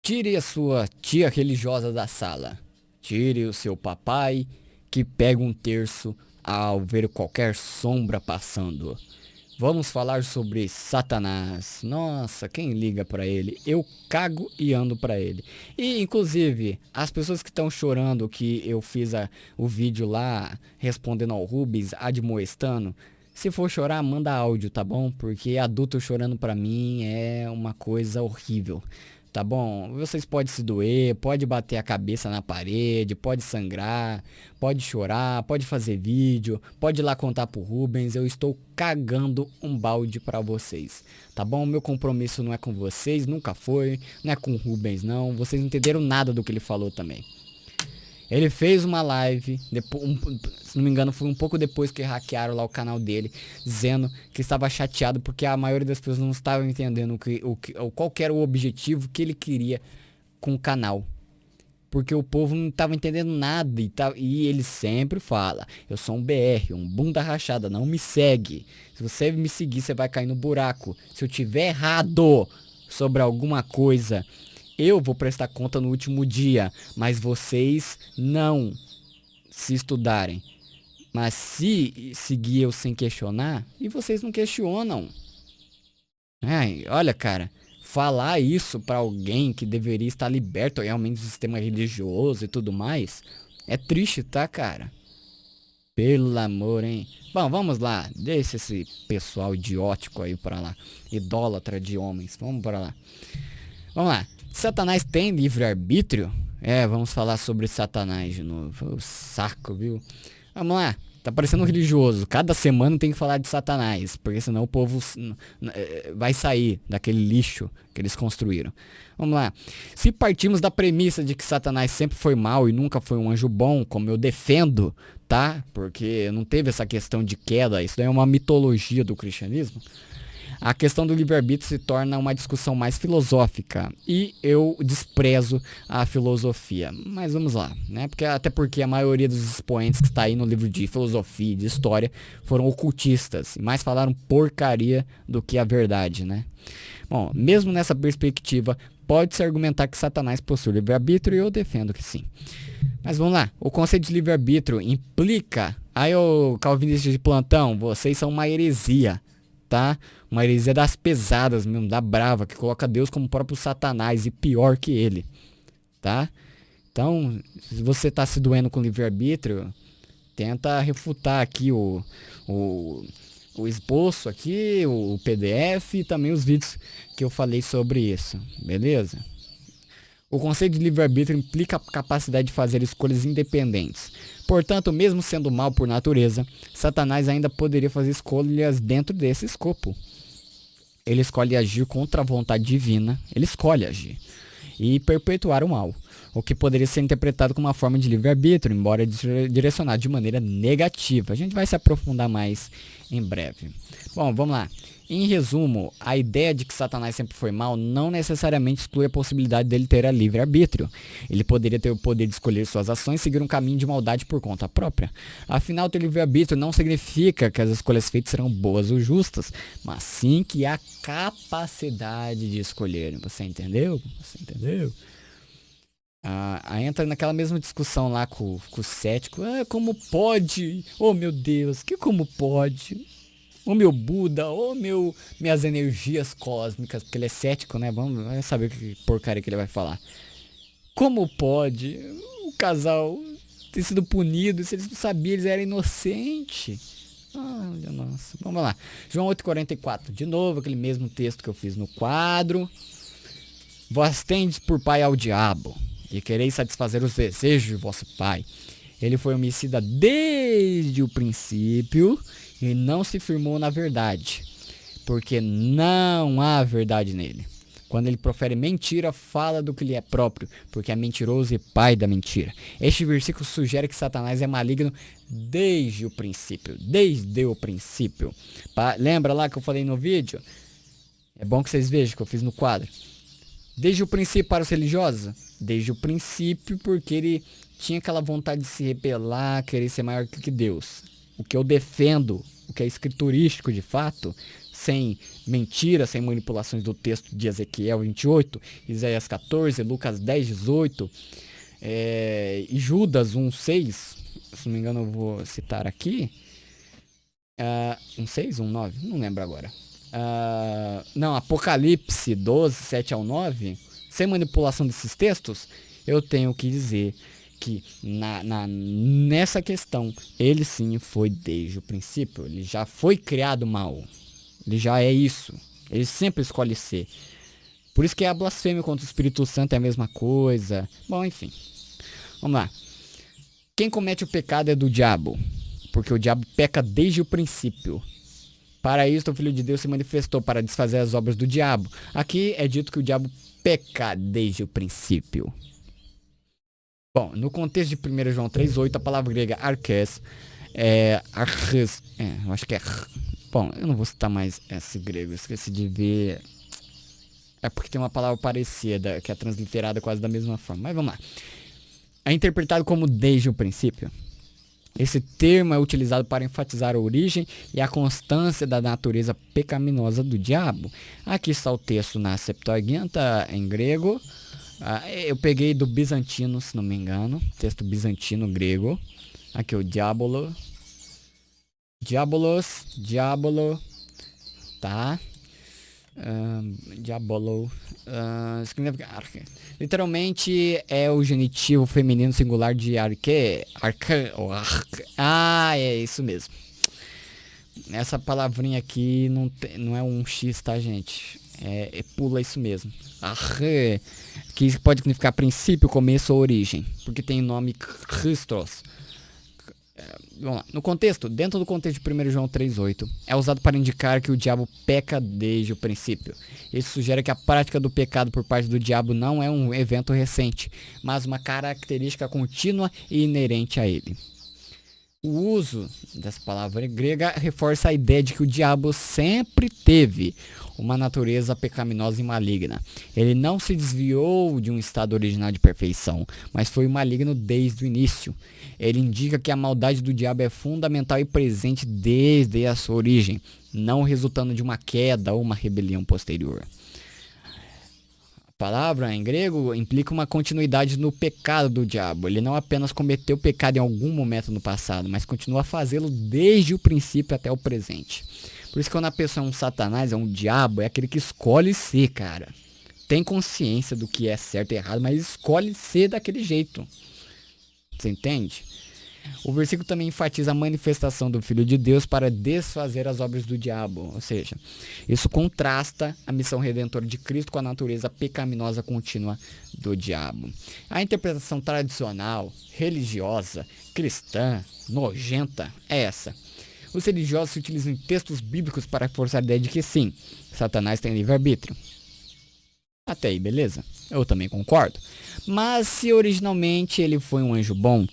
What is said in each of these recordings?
Tire a sua tia religiosa da sala. Tire o seu papai que pega um terço ao ver qualquer sombra passando. Vamos falar sobre Satanás. Nossa, quem liga pra ele? Eu cago e ando pra ele. E inclusive, as pessoas que estão chorando que eu fiz o vídeo lá respondendo ao Rubens admoestando, se for chorar, manda áudio, tá bom? Porque adulto chorando pra mim é uma coisa horrível. Tá bom? Vocês podem se doer, pode bater a cabeça na parede, pode sangrar, pode chorar, pode fazer vídeo, pode ir lá contar pro Rubens. Eu estou cagando um balde pra vocês. Tá bom? Meu compromisso não é com vocês, nunca foi, não é com o Rubens não. Vocês não entenderam nada do que ele falou também. Ele fez uma live, se não me engano foi um pouco depois que hackearam lá o canal dele, dizendo que estava chateado porque a maioria das pessoas não estavam entendendo qual que era o objetivo que ele queria com o canal. Porque o povo não estava entendendo nada e ele sempre fala, eu sou um BR, um bunda rachada, não me segue. Se você me seguir, você vai cair no buraco. Se eu tiver errado sobre alguma coisa, eu vou prestar conta no último dia, mas vocês não, se estudarem. Mas se seguir eu sem questionar, e vocês não questionam. Ai, olha, cara, falar isso pra alguém que deveria estar liberto realmente do sistema religioso e tudo mais, é triste, tá, cara? Pelo amor, hein? Bom, vamos lá, deixa esse pessoal idiótico aí pra lá, idólatra de homens, vamos pra lá. Vamos lá. Satanás tem livre-arbítrio? Vamos falar sobre Satanás de novo. O saco, viu? Vamos lá. Tá parecendo um religioso. Cada semana tem que falar de Satanás. Porque senão o povo vai sair daquele lixo que eles construíram. Vamos lá. Se partimos da premissa de que Satanás sempre foi mal e nunca foi um anjo bom, como eu defendo, tá? Porque não teve essa questão de queda. Isso daí é uma mitologia do cristianismo. A questão do livre-arbítrio se torna uma discussão mais filosófica e eu desprezo a filosofia. Mas vamos lá, né? Até porque a maioria dos expoentes que está aí no livro de filosofia e de história foram ocultistas e mais falaram porcaria do que a verdade, né? Bom, mesmo nessa perspectiva, pode-se argumentar que Satanás possui livre-arbítrio e eu defendo que sim. Mas vamos lá, o conceito de livre-arbítrio implica... Aí, ô calvinista de plantão, vocês são uma heresia. Tá? Uma heresia das pesadas mesmo, da brava, que coloca Deus como o próprio Satanás e pior que ele, tá? Então, se você tá se doendo com livre-arbítrio, tenta refutar aqui o esboço aqui, o PDF e também os vídeos que eu falei sobre isso, beleza? O conceito de livre-arbítrio implica a capacidade de fazer escolhas independentes. Portanto, mesmo sendo mal por natureza, Satanás ainda poderia fazer escolhas dentro desse escopo. Ele escolhe agir contra a vontade divina, ele escolhe agir e perpetuar o mal, o que poderia ser interpretado como uma forma de livre-arbítrio, embora direcionado de maneira negativa. A gente vai se aprofundar mais em breve. Bom, vamos lá. Em resumo, a ideia de que Satanás sempre foi mal não necessariamente exclui a possibilidade dele ter a livre-arbítrio. Ele poderia ter o poder de escolher suas ações e seguir um caminho de maldade por conta própria. Afinal, ter livre-arbítrio não significa que as escolhas feitas serão boas ou justas, mas sim que há capacidade de escolher. Você entendeu? Você entendeu? Aí entra naquela mesma discussão lá com o cético. Como pode? Oh, meu Deus, que como pode? O meu Buda, minhas energias cósmicas, porque ele é cético, né? Vamos saber que porcaria que ele vai falar. Como pode o casal ter sido punido se eles não sabiam, eles eram inocentes? Olha, nossa. Vamos lá. João 8,44. De novo, aquele mesmo texto que eu fiz no quadro. Vós tendes por pai ao diabo, e quereis satisfazer os desejos de vosso pai. Ele foi homicida desde o princípio e não se firmou na verdade, porque não há verdade nele. Quando ele profere mentira, fala do que lhe é próprio, porque é mentiroso e pai da mentira. Este versículo sugere que Satanás é maligno desde o princípio. Desde o princípio. Lembra lá que eu falei no vídeo? É bom que vocês vejam que eu fiz no quadro. Desde o princípio para os religiosos? Desde o princípio, porque ele tinha aquela vontade de se rebelar, querer ser maior que Deus. O que eu defendo, o que é escriturístico de fato, sem mentiras, sem manipulações do texto de Ezequiel 28, Isaías 14, Lucas 10, 18, e Judas 1, 6, se não me engano eu vou citar aqui, 1, 6, 1, 9, não lembro agora. Não, Apocalipse 12, 7 ao 9, sem manipulação desses textos, eu tenho que dizer que nessa questão, ele sim foi desde o princípio, ele já foi criado mal, ele já é isso, ele sempre escolhe ser. Por isso que a blasfêmia contra o Espírito Santo é a mesma coisa. Bom, enfim, vamos lá. Quem comete o pecado é do diabo, porque o diabo peca desde o princípio. Para isso, o Filho de Deus se manifestou para desfazer as obras do diabo. Aqui é dito que o diabo peca desde o princípio. Bom, no contexto de 1 João 3,8, a palavra grega arques, eu acho que é... Bom, eu não vou citar mais esse grego, esqueci de ver... É porque tem uma palavra parecida, que é transliterada quase da mesma forma, mas vamos lá. É interpretado como desde o princípio. Esse termo é utilizado para enfatizar a origem e a constância da natureza pecaminosa do diabo. Aqui está o texto na Septuaginta, em grego. Eu peguei do bizantino, se não me engano. Texto bizantino grego. Aqui o diabolo. Diabolo. Tá. Diabolo. Literalmente é o genitivo feminino singular de arque. É isso mesmo. Essa palavrinha aqui não é um X, tá, gente? Pula isso mesmo. Arre, que pode significar princípio, começo ou origem, porque tem o nome Christos. Vamos lá. Dentro do contexto de 1 João 3,8, é usado para indicar que o diabo peca desde o princípio. Isso sugere que a prática do pecado por parte do diabo não é um evento recente, mas uma característica contínua e inerente a ele. O uso dessa palavra grega reforça a ideia de que o diabo sempre teve uma natureza pecaminosa e maligna. Ele não se desviou de um estado original de perfeição, mas foi maligno desde o início. Ele indica que a maldade do diabo é fundamental e presente desde a sua origem, não resultando de uma queda ou uma rebelião posterior. A palavra em grego implica uma continuidade no pecado do diabo. Ele não apenas cometeu pecado em algum momento no passado, mas continua a fazê-lo desde o princípio até o presente. Por isso que quando a pessoa é um satanás, é um diabo, é aquele que escolhe ser, cara. Tem consciência do que é certo e errado, mas escolhe ser daquele jeito. Você entende? O versículo também enfatiza a manifestação do Filho de Deus para desfazer as obras do diabo. Ou seja, isso contrasta a missão redentora de Cristo com a natureza pecaminosa contínua do diabo. A interpretação tradicional, religiosa, cristã, nojenta é essa. Os religiosos utilizam textos bíblicos para reforçar a ideia de que sim, Satanás tem livre-arbítrio. Até aí, beleza? Eu também concordo. Mas se originalmente ele foi um anjo bom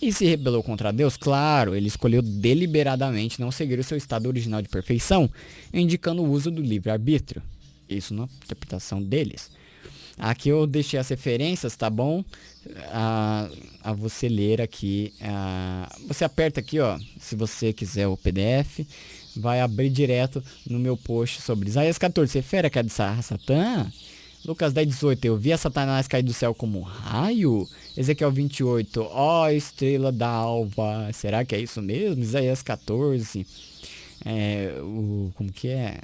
e se rebelou contra Deus, claro, ele escolheu deliberadamente não seguir o seu estado original de perfeição, indicando o uso do livre-arbítrio. Isso na interpretação deles. Aqui eu deixei as referências, tá bom? A você ler aqui. Você aperta aqui, ó, se você quiser o PDF, vai abrir direto no meu post sobre Isaías 14, você fera que é de Satã? Lucas 10, 18, eu vi a Satanás cair do céu como um raio. Ezequiel 28, ó estrela da alva, será que é isso mesmo? Isaías 14, como que é?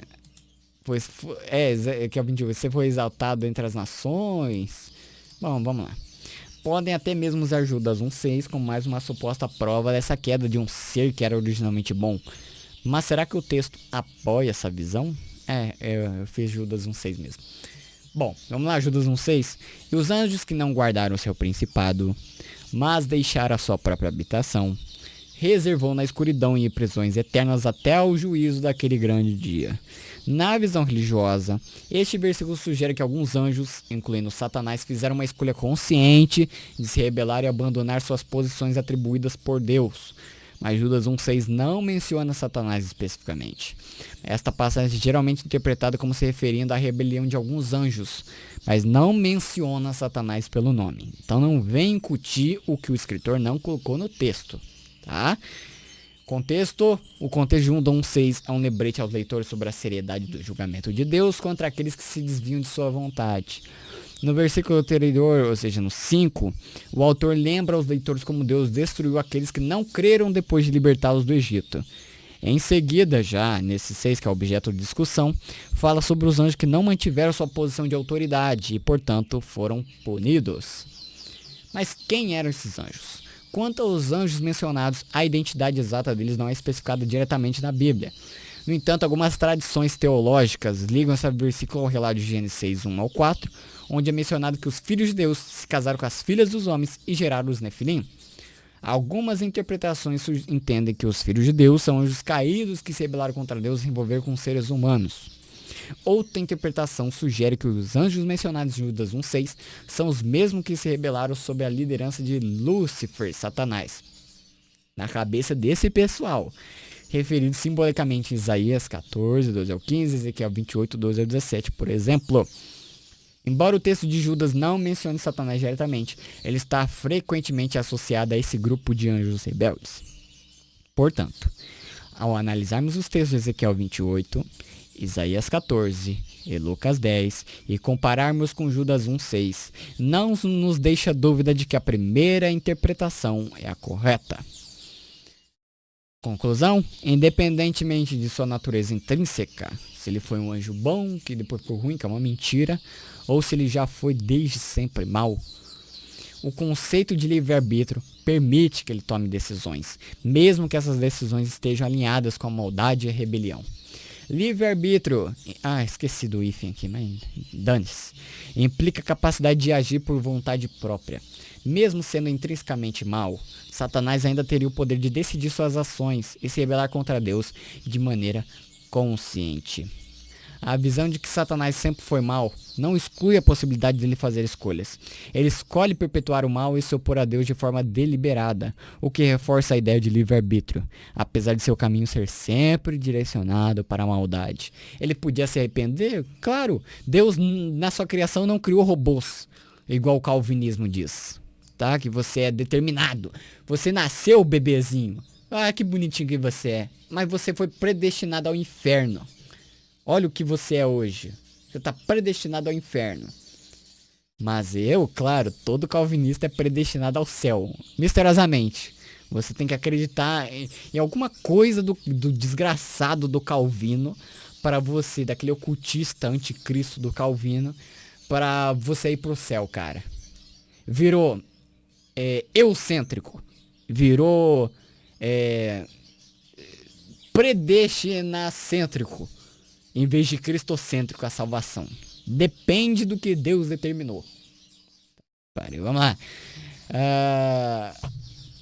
Ezequiel 28, você foi exaltado entre as nações. Bom, vamos lá. Podem até mesmo usar Judas 1,6 como mais uma suposta prova dessa queda de um ser que era originalmente bom. Mas será que o texto apoia essa visão? Eu fiz Judas 1,6 mesmo. Bom, vamos lá, Judas 1,6. E os anjos que não guardaram o seu principado, mas deixaram a sua própria habitação, reservou na escuridão e em prisões eternas até ao juízo daquele grande dia. Na visão religiosa, este versículo sugere que alguns anjos, incluindo Satanás, fizeram uma escolha consciente de se rebelar e abandonar suas posições atribuídas por Deus. Mas Judas 1,6 não menciona Satanás especificamente. Esta passagem é geralmente interpretada como se referindo à rebelião de alguns anjos, mas não menciona Satanás pelo nome. Então não vem incutir o que o escritor não colocou no texto, tá? O contexto de 1:6 é um lembrete aos leitores sobre a seriedade do julgamento de Deus contra aqueles que se desviam de sua vontade. No versículo anterior, ou seja, no 5, o autor lembra aos leitores como Deus destruiu aqueles que não creram depois de libertá-los do Egito. Em seguida, já nesse 6, que é objeto de discussão, fala sobre os anjos que não mantiveram sua posição de autoridade e, portanto, foram punidos. Mas quem eram esses anjos? Quanto aos anjos mencionados, a identidade exata deles não é especificada diretamente na Bíblia. No entanto, algumas tradições teológicas ligam esse versículo ao relato de Gênesis 6, 1-4, onde é mencionado que os filhos de Deus se casaram com as filhas dos homens e geraram os Nefilim. Algumas interpretações entendem que os filhos de Deus são anjos caídos que se rebelaram contra Deus e se envolveram com seres humanos. Outra interpretação sugere que os anjos mencionados em Judas 1:6 são os mesmos que se rebelaram sob a liderança de Lúcifer, Satanás. Na cabeça desse pessoal, referido simbolicamente em Isaías 14, 12-15, Ezequiel 28, 12-17, por exemplo. Embora o texto de Judas não mencione Satanás diretamente, ele está frequentemente associado a esse grupo de anjos rebeldes. Portanto, ao analisarmos os textos de Ezequiel 28, Isaías 14 e Lucas 10 e compararmos com Judas 1:6, não nos deixa dúvida de que a primeira interpretação é a correta. Conclusão: independentemente de sua natureza intrínseca, se ele foi um anjo bom, que depois ficou ruim, que é uma mentira, ou se ele já foi desde sempre mal, o conceito de livre-arbítrio permite que ele tome decisões, mesmo que essas decisões estejam alinhadas com a maldade e a rebelião. Livre-arbítrio, esqueci do hífen aqui, mas dane-se, implica a capacidade de agir por vontade própria. Mesmo sendo intrinsecamente mal, Satanás ainda teria o poder de decidir suas ações e se rebelar contra Deus de maneira consciente. A visão de que Satanás sempre foi mal não exclui a possibilidade de ele fazer escolhas. Ele escolhe perpetuar o mal e se opor a Deus de forma deliberada, o que reforça a ideia de livre-arbítrio, apesar de seu caminho ser sempre direcionado para a maldade. Ele podia se arrepender? Claro, Deus na sua criação não criou robôs, igual o calvinismo diz, tá? Que você é determinado, você nasceu bebezinho, que bonitinho que você é, mas você foi predestinado ao inferno. Olha o que você é hoje. Você está predestinado ao inferno. Mas claro, todo calvinista é predestinado ao céu. Misteriosamente. Você tem que acreditar em alguma coisa do desgraçado do Calvino para você, daquele ocultista anticristo do Calvino, para você ir pro céu, cara. Virou eucêntrico. Virou predestinacêntrico. Em vez de cristocêntrico a salvação. Depende do que Deus determinou. Vamos lá.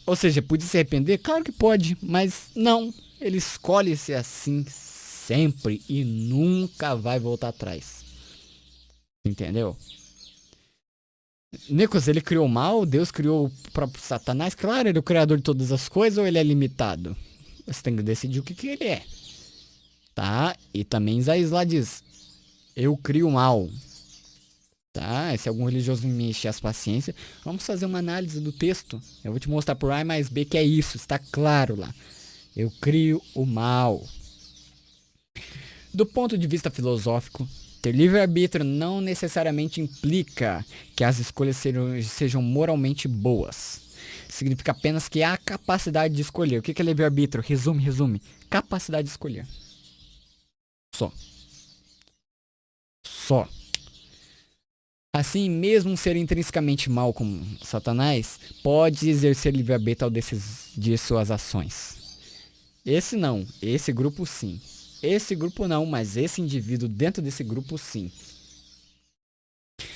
Ou seja, podia se arrepender? Claro que pode, mas não. Ele escolhe ser assim sempre e nunca vai voltar atrás. Entendeu? Nicolas, ele criou o mal? Deus criou o próprio Satanás? Claro, ele é o criador de todas as coisas ou ele é limitado? Você tem que decidir o que ele é. Tá? E também Isaías lá diz: eu crio o mal. Tá? Se algum religioso me encher as paciências, vamos fazer uma análise do texto. Eu vou te mostrar por A mais B que é isso. Está claro lá. Eu crio o mal. Do ponto de vista filosófico, ter livre-arbítrio não necessariamente implica que as escolhas sejam moralmente boas. Significa apenas que há capacidade de escolher. O que é livre-arbítrio? Resume. Capacidade de escolher. Só. Assim, mesmo um ser intrinsecamente mal como Satanás, pode exercer livre-arbítrio ao decidir suas ações. Esse não, esse grupo sim. Esse grupo não, mas esse indivíduo dentro desse grupo sim.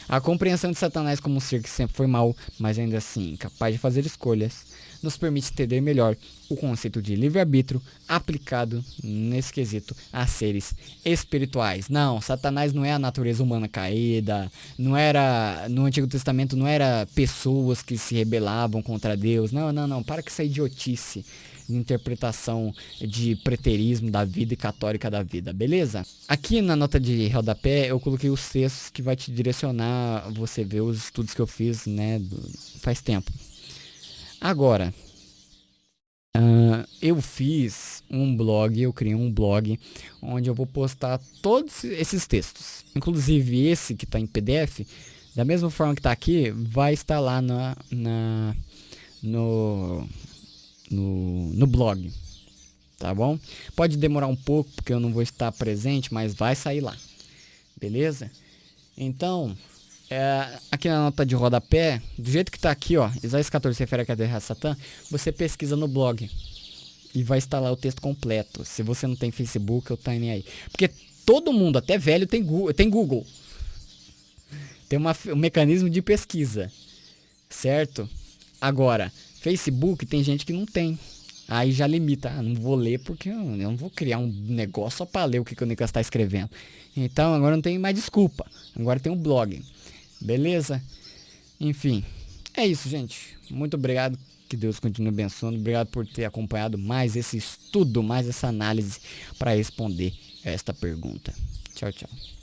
A compreensão de Satanás como um ser que sempre foi mal, mas ainda assim capaz de fazer escolhas, nos permite entender melhor o conceito de livre-arbítrio aplicado nesse quesito a seres espirituais. Não, Satanás não é a natureza humana caída, no Antigo Testamento não era pessoas que se rebelavam contra Deus. Não, para com essa idiotice de interpretação de preterismo da vida e católica da vida, beleza? Aqui na nota de rodapé eu coloquei os textos que vai te direcionar a você ver os estudos que eu fiz, né, faz tempo. Agora, Eu fiz um blog, eu criei um blog onde eu vou postar todos esses textos. Inclusive esse que está em PDF, da mesma forma que está aqui, vai estar lá no, no blog. Tá bom? Pode demorar um pouco porque eu não vou estar presente, mas vai sair lá. Beleza? Então, aqui na nota de rodapé, do jeito que tá aqui, ó, Isaías 14 se refere à cadeia Satã, você pesquisa no blog e vai instalar o texto completo. Se você não tem Facebook, eu tô nem aí. Porque todo mundo, até velho, tem Google. Tem um mecanismo de pesquisa, certo? Agora, Facebook tem gente que não tem. Aí já limita, não vou ler porque eu não vou criar um negócio só para ler o que o Nicolas está escrevendo. Então agora não tem mais desculpa, agora tem um blog, beleza? Enfim, é isso, gente. Muito obrigado, que Deus continue abençoando. Obrigado por ter acompanhado mais esse estudo, mais essa análise para responder esta pergunta. Tchau, tchau.